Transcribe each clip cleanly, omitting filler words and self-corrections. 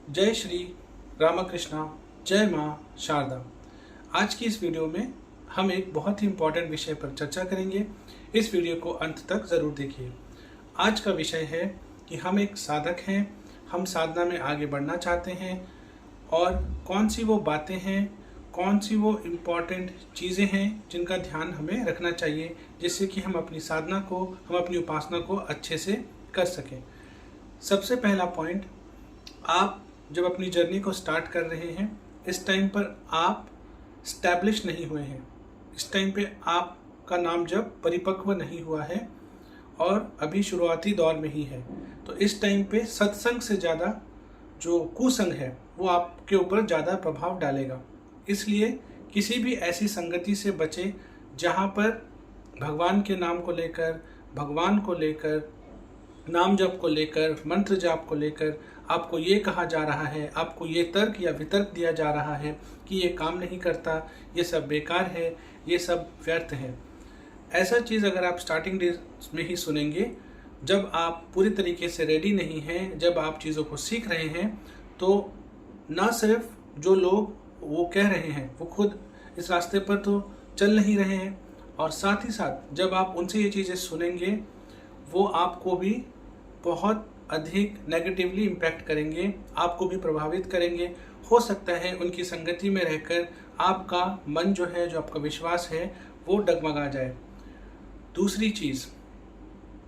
जय श्री रामकृष्णा, जय माँ शारदा। आज की इस वीडियो में हम एक बहुत ही इम्पोर्टेंट विषय पर चर्चा करेंगे। इस वीडियो को अंत तक ज़रूर देखिए। आज का विषय है कि हम एक साधक हैं, हम साधना में आगे बढ़ना चाहते हैं और कौन सी वो बातें हैं, कौन सी वो इम्पॉर्टेंट चीज़ें हैं जिनका ध्यान हमें रखना चाहिए, जिससे कि हम अपनी साधना को, हम अपनी उपासना को अच्छे से कर सकें। सबसे पहला पॉइंट, आप जब अपनी जर्नी को स्टार्ट कर रहे हैं, इस टाइम पर आप स्टैब्लिश नहीं हुए हैं। इस टाइम पे आपका नाम जब परिपक्व नहीं हुआ है और अभी शुरुआती दौर में ही है, तो इस टाइम पे सत्संग से ज़्यादा जो कुसंग है वो आपके ऊपर ज़्यादा प्रभाव डालेगा। इसलिए किसी भी ऐसी संगति से बचें जहाँ पर भगवान के नाम को लेकर, भगवान को लेकर, नाम जप को लेकर, मंत्र जाप को लेकर आपको ये कहा जा रहा है, आपको ये तर्क या वितर्क दिया जा रहा है कि ये काम नहीं करता, ये सब बेकार है, ये सब व्यर्थ है। ऐसा चीज़ अगर आप स्टार्टिंग डेज में ही सुनेंगे, जब आप पूरी तरीके से रेडी नहीं हैं, जब आप चीज़ों को सीख रहे हैं, तो ना सिर्फ जो लोग वो कह रहे हैं वो खुद इस रास्ते पर तो चल नहीं रहे हैं, और साथ ही साथ जब आप उनसे ये चीज़ें सुनेंगे वो आपको भी बहुत अधिक नेगेटिवली इम्पैक्ट करेंगे, आपको भी प्रभावित करेंगे। हो सकता है उनकी संगति में रहकर आपका मन जो है, जो आपका विश्वास है, वो डगमगा जाए। दूसरी चीज़,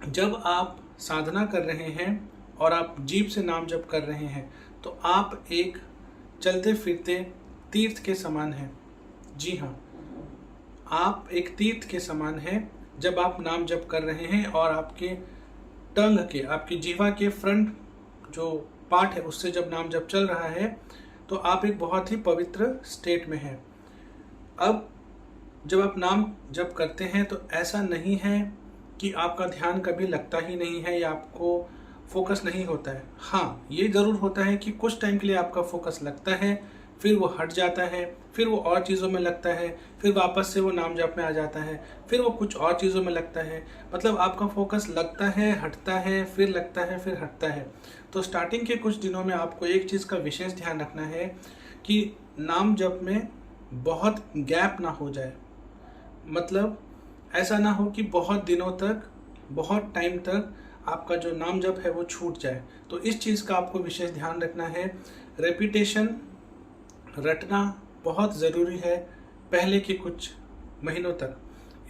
जब आप साधना कर रहे हैं और आप जीभ से नाम जप कर रहे हैं, तो आप एक चलते फिरते तीर्थ के समान हैं। जी हाँ, आप एक तीर्थ के समान हैं जब आप नाम जप कर रहे हैं और आपके टंग के, आपकी जीवा के फ्रंट जो पार्ट है उससे जब नाम जप चल रहा है, तो आप एक बहुत ही पवित्र स्टेट में हैं। अब जब आप नाम जप करते हैं तो ऐसा नहीं है कि आपका ध्यान कभी लगता ही नहीं है या आपको फोकस नहीं होता है। हाँ, ये ज़रूर होता है कि कुछ टाइम के लिए आपका फोकस लगता है, फिर वो हट जाता है, फिर वो और चीज़ों में लगता है, फिर वापस से वो नाम जप में आ जाता है, फिर वो कुछ और चीज़ों में लगता है। मतलब आपका फोकस लगता है, हटता है, फिर लगता है, फिर हटता है। तो स्टार्टिंग के कुछ दिनों में आपको एक चीज़ का विशेष ध्यान रखना है कि नाम जप में बहुत गैप ना हो जाए। मतलब ऐसा ना हो कि बहुत दिनों तक, बहुत टाइम तक आपका जो नाम जप है वो छूट जाए। तो इस चीज़ का आपको विशेष ध्यान रखना है। रेपिटेशन रटना बहुत ज़रूरी है पहले के कुछ महीनों तक।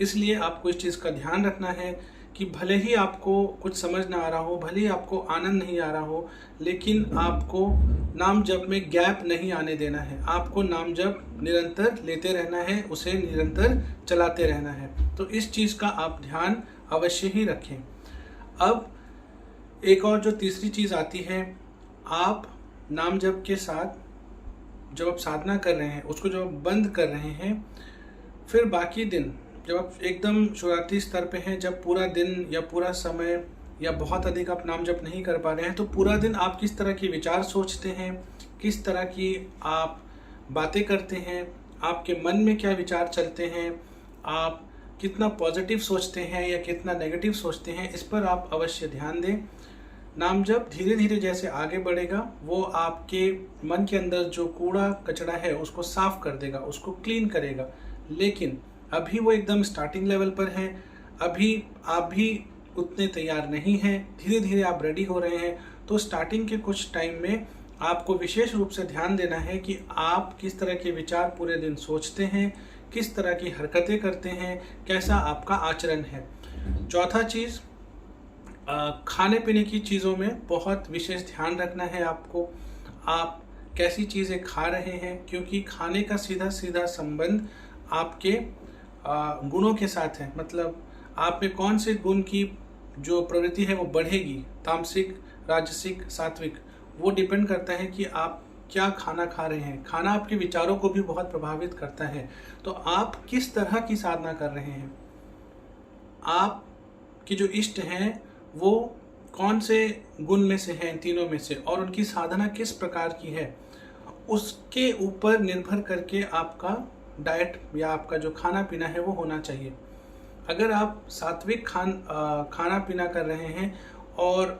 इसलिए आपको इस चीज़ का ध्यान रखना है कि भले ही आपको कुछ समझ ना आ रहा हो, भले ही आपको आनंद नहीं आ रहा हो, लेकिन आपको नाम जप में गैप नहीं आने देना है। आपको नाम जप निरंतर लेते रहना है, उसे निरंतर चलाते रहना है। तो इस चीज़ का आप ध्यान अवश्य ही रखें। अब एक और जो तीसरी चीज़ आती है, आप नाम जप के साथ जब आप साधना कर रहे हैं, उसको जब आप बंद कर रहे हैं, फिर बाकी दिन जब आप एकदम शुरुआती स्तर पे हैं, जब पूरा दिन या पूरा समय या बहुत अधिक आप नाम जप नहीं कर पा रहे हैं, तो पूरा दिन आप किस तरह के विचार सोचते हैं, किस तरह की आप बातें करते हैं, आपके मन में क्या विचार चलते हैं, आप कितना पॉजिटिव सोचते हैं या कितना नेगेटिव सोचते हैं, इस पर आप अवश्य ध्यान दें। नाम जप धीरे धीरे जैसे आगे बढ़ेगा, वो आपके मन के अंदर जो कूड़ा कचरा है उसको साफ कर देगा, उसको क्लीन करेगा। लेकिन अभी वो एकदम स्टार्टिंग लेवल पर है, अभी आप भी उतने तैयार नहीं हैं, धीरे धीरे आप रेडी हो रहे हैं। तो स्टार्टिंग के कुछ टाइम में आपको विशेष रूप से ध्यान देना है कि आप किस तरह के विचार पूरे दिन सोचते हैं, किस तरह की हरकतें करते हैं, कैसा आपका आचरण है। चौथा चीज़, खाने पीने की चीज़ों में बहुत विशेष ध्यान रखना है आपको। आप कैसी चीज़ें खा रहे हैं, क्योंकि खाने का सीधा सीधा संबंध आपके गुणों के साथ है। मतलब आप में कौन से गुण की जो प्रवृत्ति है वो बढ़ेगी, तामसिक, राजसिक, सात्विक, वो डिपेंड करता है कि आप क्या खाना खा रहे हैं। खाना आपके विचारों को भी बहुत प्रभावित करता है। तो आप किस तरह की साधना कर रहे हैं, आप की जो इष्ट हैं वो कौन से गुण में से हैं, तीनों में से, और उनकी साधना किस प्रकार की है, उसके ऊपर निर्भर करके आपका डाइट या आपका जो खाना पीना है वो होना चाहिए। अगर आप सात्विक खाना पीना कर रहे हैं और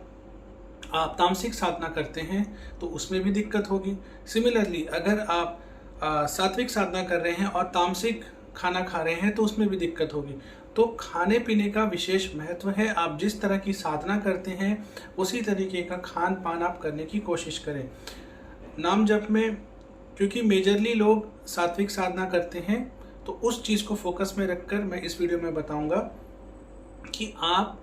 आप तामसिक साधना करते हैं तो उसमें भी दिक्कत होगी। सिमिलरली अगर आप सात्विक साधना कर रहे हैं और तामसिक खाना खा रहे हैं तो उसमें भी दिक्कत होगी। तो खाने पीने का विशेष महत्व है। आप जिस तरह की साधना करते हैं उसी तरीके का खान पान आप करने की कोशिश करें। नाम जप में क्योंकि मेजरली लोग सात्विक साधना करते हैं तो उस चीज़ को फोकस में रखकर मैं इस वीडियो में बताऊंगा कि आप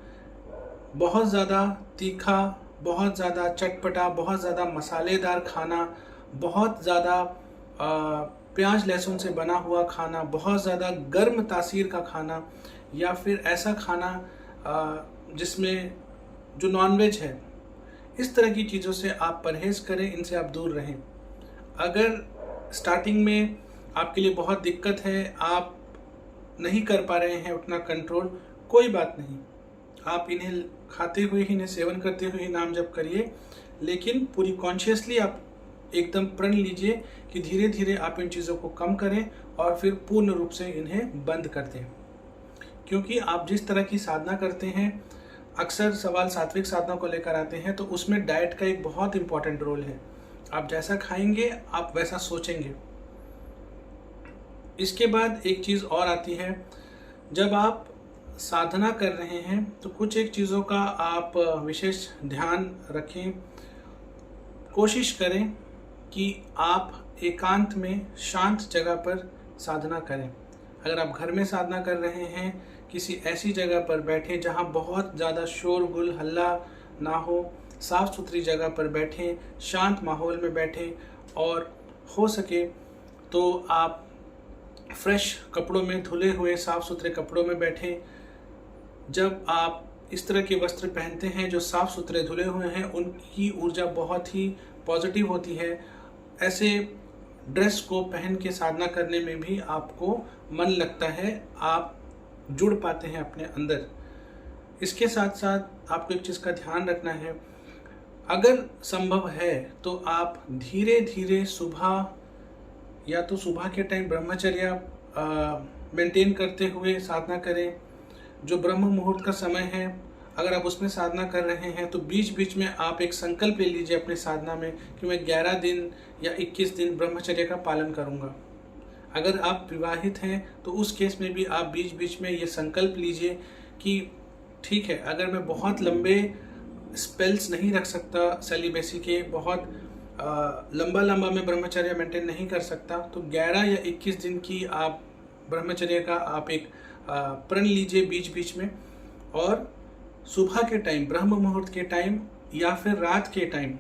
बहुत ज़्यादा तीखा, बहुत ज़्यादा चटपटा, बहुत ज़्यादा मसालेदार खाना, बहुत ज़्यादा प्याज लहसुन से बना हुआ खाना, बहुत ज़्यादा गर्म तासीर का खाना, या फिर ऐसा खाना जिसमें जो नॉनवेज है, इस तरह की चीज़ों से आप परहेज़ करें, इनसे आप दूर रहें। अगर स्टार्टिंग में आपके लिए बहुत दिक्कत है, आप नहीं कर पा रहे हैं उतना कंट्रोल, कोई बात नहीं, आप इन्हें खाते हुए ही, इन्हें सेवन करते हुए ही नाम जप करिए, लेकिन पूरी कॉन्शियसली आप एकदम प्रण लीजिए कि धीरे धीरे आप इन चीज़ों को कम करें और फिर पूर्ण रूप से इन्हें बंद कर दें। क्योंकि आप जिस तरह की साधना करते हैं, अक्सर सवाल सात्विक साधना को लेकर आते हैं, तो उसमें डाइट का एक बहुत इंपॉर्टेंट रोल है। आप जैसा खाएंगे आप वैसा सोचेंगे। इसके बाद एक चीज़ और आती है, जब आप साधना कर रहे हैं तो कुछ एक चीज़ों का आप विशेष ध्यान रखें। कोशिश करें कि आप एकांत में शांत जगह पर साधना करें। अगर आप घर में साधना कर रहे हैं, किसी ऐसी जगह पर बैठें जहां बहुत ज़्यादा शोरगुल हल्ला ना हो, साफ़ सुथरी जगह पर बैठें, शांत माहौल में बैठें, और हो सके तो आप फ्रेश कपड़ों में, धुले हुए साफ़ सुथरे कपड़ों में बैठें। जब आप इस तरह के वस्त्र पहनते हैं जो साफ़ सुथरे धुले हुए हैं, उनकी ऊर्जा बहुत ही पॉजिटिव होती है। ऐसे ड्रेस को पहन के साधना करने में भी आपको मन लगता है, आप जुड़ पाते हैं अपने अंदर। इसके साथ साथ आपको एक चीज़ का ध्यान रखना है, अगर संभव है तो आप धीरे धीरे सुबह, या तो सुबह के टाइम ब्रह्मचर्य मेंटेन करते हुए साधना करें। जो ब्रह्म मुहूर्त का समय है, अगर आप उसमें साधना कर रहे हैं तो बीच बीच में आप एक संकल्प ले लीजिए अपने साधना में कि मैं 11 दिन या 21 दिन ब्रह्मचर्य का पालन करूंगा। अगर आप विवाहित हैं तो उस केस में भी आप बीच बीच में ये संकल्प लीजिए कि ठीक है, अगर मैं बहुत लंबे स्पेल्स नहीं रख सकता सेलिबेसी के, बहुत लंबा मैं ब्रह्मचर्य मेंटेन नहीं कर सकता, तो 11 या 21 दिन की आप ब्रह्मचर्य का आप एक प्रण लीजिए बीच बीच में, और सुबह के टाइम, ब्रह्म मुहूर्त के टाइम, या फिर रात के टाइम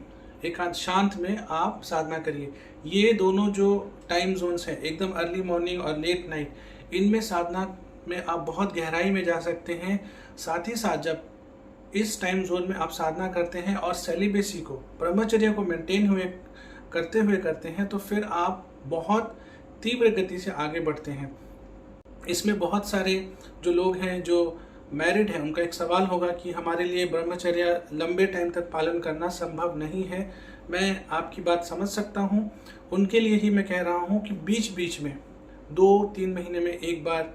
एकांत शांत में आप साधना करिए। ये दोनों जो टाइम जोन्स हैं, एकदम अर्ली मॉर्निंग और लेट नाइट, इनमें साधना में आप बहुत गहराई में जा सकते हैं। साथ ही साथ जब इस टाइम जोन में आप साधना करते हैं और सेलिबेसी को, ब्रह्मचर्य को मेंटेन करते हैं, तो फिर आप बहुत तीव्र गति से आगे बढ़ते हैं। इसमें बहुत सारे जो लोग हैं जो मैरिड हैं, उनका एक सवाल होगा कि हमारे लिए ब्रह्मचर्य लंबे टाइम तक पालन करना संभव नहीं है। मैं आपकी बात समझ सकता हूँ। उनके लिए ही मैं कह रहा हूँ कि बीच बीच में 2-3 महीने में एक बार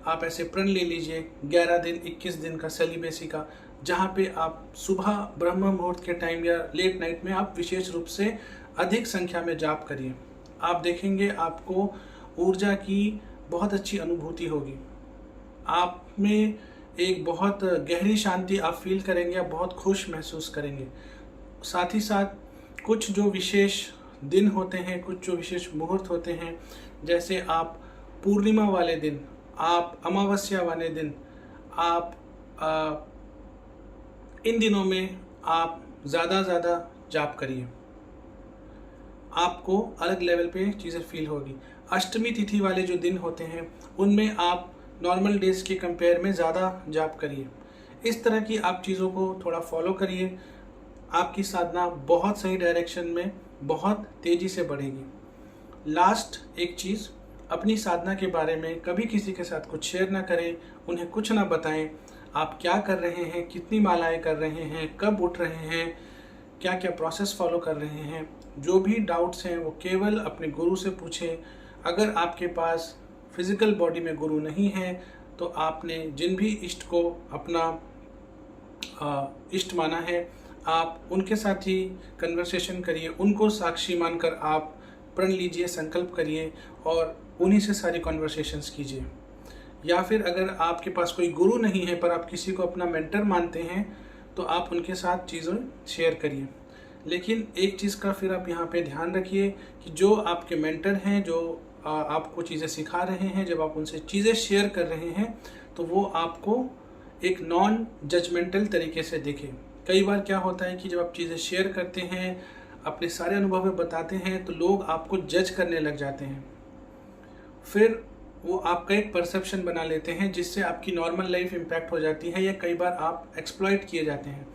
आप ऐसे प्रण ले लीजिए 11 दिन 21 दिन का सेलिबेसी का, जहाँ पे आप सुबह ब्रह्म मुहूर्त के टाइम या लेट नाइट में आप विशेष रूप से अधिक संख्या में जाप करिए। आप देखेंगे आपको ऊर्जा की बहुत अच्छी अनुभूति होगी, आप में एक बहुत गहरी शांति आप फील करेंगे, आप बहुत खुश महसूस करेंगे। साथ ही साथ कुछ जो विशेष दिन होते हैं, कुछ जो विशेष मुहूर्त होते हैं, जैसे आप पूर्णिमा वाले दिन, आप अमावस्या वाले दिन, आप इन दिनों में आप ज़्यादा जाप करिए, आपको अलग लेवल पे चीज़ें फील होगी। अष्टमी तिथि वाले जो दिन होते हैं उनमें आप नॉर्मल डेज के कंपेयर में ज़्यादा जाप करिए। इस तरह की आप चीज़ों को थोड़ा फॉलो करिए, आपकी साधना बहुत सही डायरेक्शन में बहुत तेज़ी से बढ़ेगी। लास्ट एक चीज़, अपनी साधना के बारे में कभी किसी के साथ कुछ शेयर ना करें, उन्हें कुछ ना बताएं। आप क्या कर रहे हैं, कितनी मालाएं कर रहे हैं, कब उठ रहे हैं, क्या क्या प्रोसेस फॉलो कर रहे हैं, जो भी डाउट्स हैं वो केवल अपने गुरु से पूछें। अगर आपके पास फिजिकल बॉडी में गुरु नहीं है तो आपने जिन भी इष्ट को अपना इष्ट माना है, आप उनके साथ ही कन्वर्सेशन करिए, उनको साक्षी मानकर आप प्रण लीजिए, संकल्प करिए और उन्हीं से सारी कन्वर्सेशंस कीजिए। या फिर अगर आपके पास कोई गुरु नहीं है पर आप किसी को अपना मेंटर मानते हैं तो आप उनके साथ चीज़ें शेयर करिए। लेकिन एक चीज़ का फिर आप यहाँ पे ध्यान रखिए कि जो आपके मेंटर हैं, जो आपको चीज़ें सिखा रहे हैं, जब आप उनसे चीज़ें शेयर कर रहे हैं तो वो आपको एक नॉन जजमेंटल तरीके से देखें। कई बार क्या होता है कि जब आप चीज़ें शेयर करते हैं, अपने सारे अनुभव बताते हैं, तो लोग आपको जज करने लग जाते हैं। फिर वो आपका एक परसेप्शन बना लेते हैं जिससे आपकी नॉर्मल लाइफ इम्पैक्ट हो जाती है या कई बार आप एक्सप्लॉइट किए जाते हैं।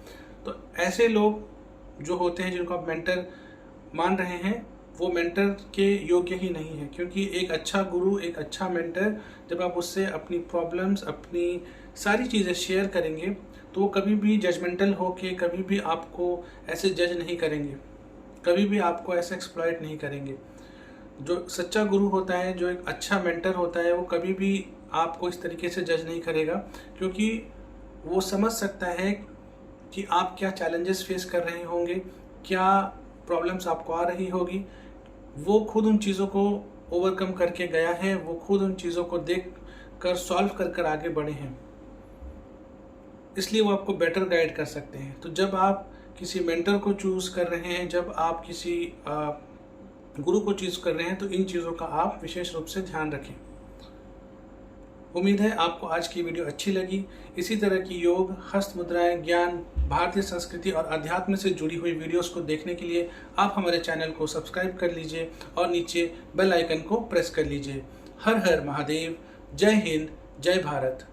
तो ऐसे लोग जो होते हैं जिनको आप मेंटर मान रहे हैं वो मेंटर के योग्य ही नहीं है, क्योंकि एक अच्छा गुरु, एक अच्छा मेंटर जब आप उससे अपनी प्रॉब्लम्स, अपनी सारी चीज़ें शेयर करेंगे तो वो कभी भी जजमेंटल होके कभी भी आपको ऐसे जज नहीं करेंगे, कभी भी आपको ऐसे एक्सप्लॉइट नहीं करेंगे। जो सच्चा गुरु होता है, जो एक अच्छा मेंटर होता है, वो कभी भी आपको इस तरीके से जज नहीं करेगा, क्योंकि वो समझ सकता है कि आप क्या चैलेंजेस फेस कर रहे होंगे, क्या प्रॉब्लम्स आपको आ रही होगी। वो खुद उन चीज़ों को ओवरकम करके गया है, वो खुद उन चीज़ों को देख कर सॉल्व कर कर आगे बढ़े हैं, इसलिए वो आपको बेटर गाइड कर सकते हैं। तो जब आप किसी मेंटर को चूज़ कर रहे हैं, जब आप किसी गुरु को चूज़ कर रहे हैं, तो इन चीज़ों का आप विशेष रूप से ध्यान रखें। उम्मीद है आपको आज की वीडियो अच्छी लगी। इसी तरह की योग, हस्त मुद्राएं, ज्ञान, भारतीय संस्कृति और अध्यात्म से जुड़ी हुई वीडियोस को देखने के लिए आप हमारे चैनल को सब्सक्राइब कर लीजिए और नीचे बेल आइकन को प्रेस कर लीजिए। हर हर महादेव। जय हिंद, जय भारत।